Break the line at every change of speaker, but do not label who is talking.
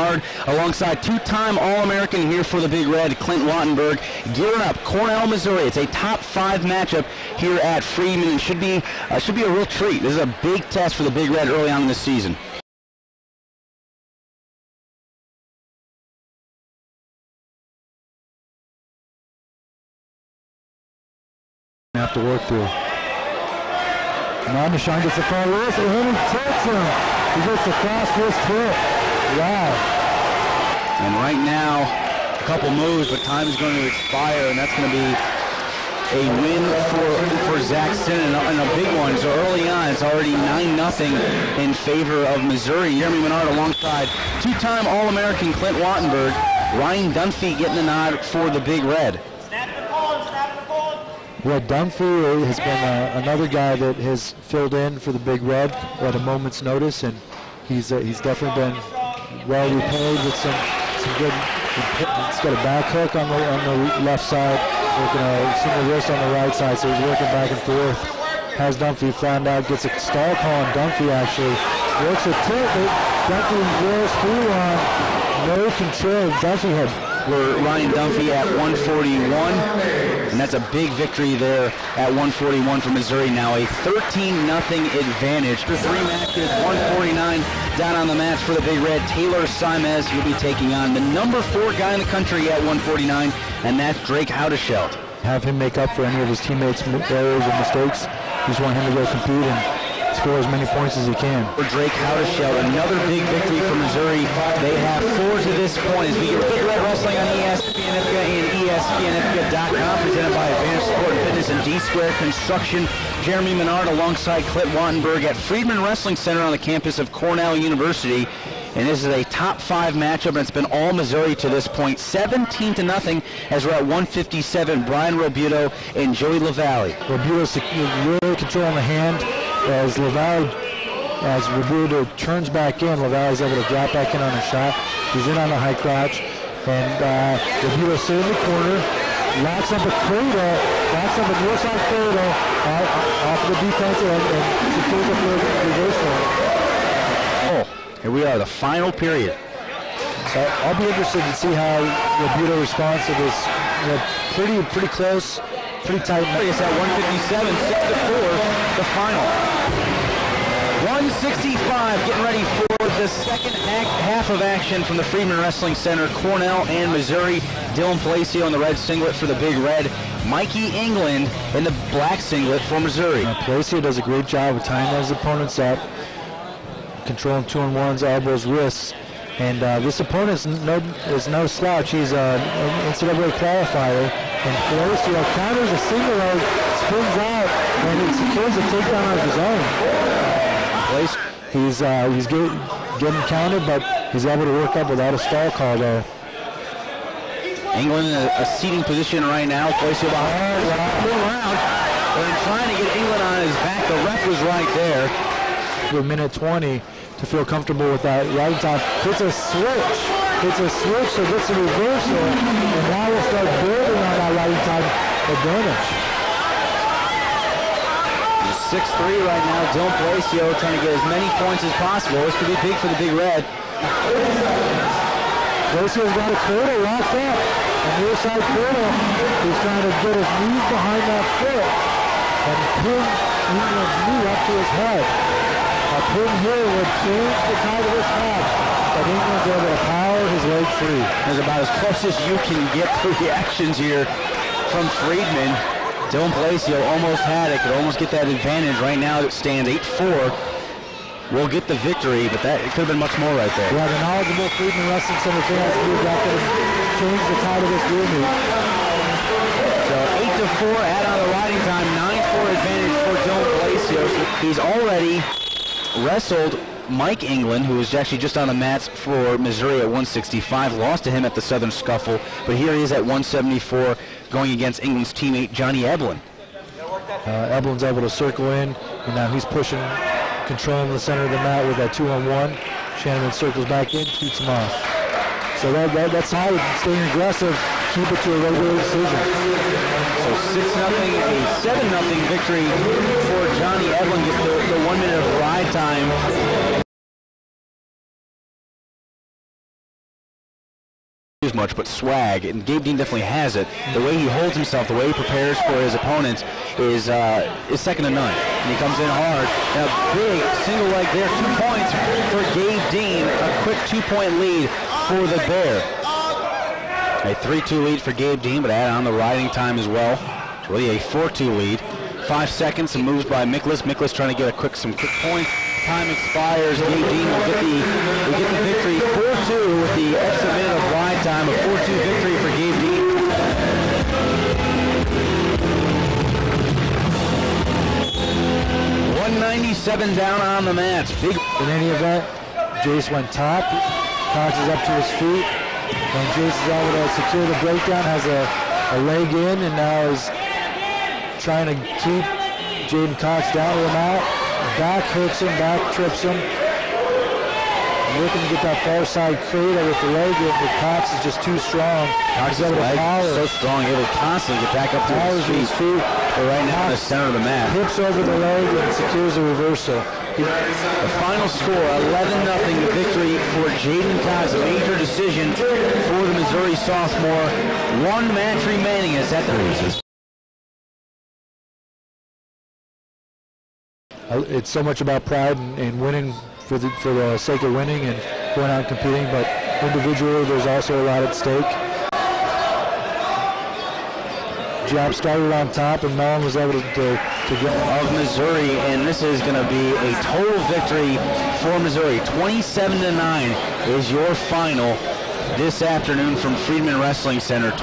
Menard alongside two-time All-American here for the Big Red, Clint Wattenberg, gearing up. Cornell, Missouri. It's a top 5 matchup here at Friedman. It should be a real treat. This is a big test for the Big Red early on in this season.
Have to work through. Nahshon gets the far wrist and he takes him. He gets the cross wrist hit. Wow.
And right now, a couple moves, but time is going to expire, and that's going to be a win for Zach Synon, and a big one. So early on, it's already 9-0 in favor of Missouri. Jeremy Menard alongside two-time All-American Clint Wattenberg. Ryan Dunphy getting the nod for the Big Red.
Well, Dunphy has been another guy that has filled in for the Big Red at a moment's notice, and he's definitely been well repaid with some good. He's got a back hook on the left side, working a single wrist on the right side, so he's working back and forth. Has Dunphy found out, gets a stall call on Dunphy actually. Works a tip, Dunphy rolls through on no control. Dunphy had
Ryan Dunphy at 141, and that's a big victory there at 141 for Missouri. Now a 13-0 advantage for 3 matches, 149 down on the mats for the Big Red. Taylor Simaz, he'll be taking on the number 4 guy in the country at 149, and that's Drake Houdashelt.
Have him make up for any of his teammates' errors and mistakes. Just want him to go compete and score as many points as he can.
For Drake Houdashelt, another big victory for Missouri. They have 4 to this point as we get Big Red Wrestling on ESPN IFCA and ESPNIFCA.com, presented by Advanced Sport and Fitness and D-Square Construction. Jeremy Menard alongside Clint Wattenberg at Friedman Wrestling Center on the campus of Cornell University. And this is a top 5 matchup, and it's been all Missouri to this point. 17-0 as we're at 157. Brian Realbuto and Joey Lavallee.
Realbuto's really controlling the hand. As Realbuto turns back in, Lavallee's able to drop back in on a shot. He's in on the high crouch, and Realbuto sitting in the corner, locks up a cradle, locks up a near side cradle off of the defensive and secures it for the reversal.
Here we are, the final period.
So I'll be interested to see how Realbuto responds to this pretty close, pretty tight.
It's at 157, 6-4, the final. 165, getting ready for the second half of action from the Friedman Wrestling Center. Cornell and Missouri. Dylan Palacio in the red singlet for the Big Red. Mikey England in the black singlet for Missouri.
Palacio does a great job of tying those opponents up, controlling 2-on-1s, elbows, wrists. And this opponent is no slouch. He's an NCAA qualifier. And Palacio counters a single leg, spins out, and he secures a takedown of his own. He's getting counted, but he's able to work up without a stall call though.
England in a seating position right now. Palacio behind, around. They're trying to get England on his back. The ref was right there.
For a minute 20 to feel comfortable with that right time. It's a switch. So gets a reversal, and now we'll start building on that right time advantage.
6-3 right now. Dylan Palacio trying to get as many points as possible. This could be big for the Big Red.
Palacio's got a cradle locked up. On the other side cradle, he's trying to get his knees behind that foot and pin England's knee up to his head. A pin here would change the tide of this match, but England's able to power his leg free.
That's about as close as you can get to reactions here from Friedman. Dylan Palacio almost had it, could almost get that advantage. Right now it stands 8-4. We'll get the victory, but it could have been much more right there.
Yeah, the knowledgeable Friedman Wrestling Center fans believe that could have changed the tide of this real meet.
So 8-4, add on the riding time, 9-4 advantage for Dylan Palacio. So he's already wrestled Mike England, who was actually just on the mats for Missouri at 165, lost to him at the Southern Scuffle, but here he is at 174 going against England's teammate Johnny Eblen.
Eblen's able to circle in, and now he's pushing, controlling the center of the mat with that 2-on-1. Shanaman circles back in, keeps him off. So that's how staying aggressive, keep it to a regular decision.
So 6-0, a 7-0 victory for Johnny Eblen. Gets the 1 minute of ride time. as much, but swag, and Gabe Dean definitely has it. The way he holds himself, the way he prepares for his opponents is second to none. And he comes in hard. Now, big single leg there, 2 points for Gabe Dean. A quick 2-point lead for the Bear. A 3-2 lead for Gabe Dean, but add on the riding time as well. It's really a 4-2 lead. 5 seconds, some moves by Miklus. Miklus trying to get some quick points. Time expires. Gabe Dean will get the victory 4-2 with the extra minute of ride time. A 4-2 victory for Gabe Dean. 197 down on the mats. Big.
In any event, Jace went top. Cox is up to his feet. And Jace is able to secure the breakdown, has a leg in, and now is trying to keep Jaden Cox down with him out. Back hooks him, back trips him. Looking to get that far side cradle with the leg in, but Cox is just too strong.
Cox's leg is so strong, able to constantly get back up to his feet. But right now in the center of the mat.
Hips over the leg and secures the reversal.
The final score, 11-0, the victory for Jaden Cox. A major decision for the Missouri sophomore. 1 match remaining as at the races.
It's so much about pride and winning for the sake of winning and going out and competing, but individually there's also a lot at stake. Jab started on top, and Mellon was able to get
of Missouri, and this is going to be a total victory for Missouri. 27-9 is your final this afternoon from Freedman Wrestling Center.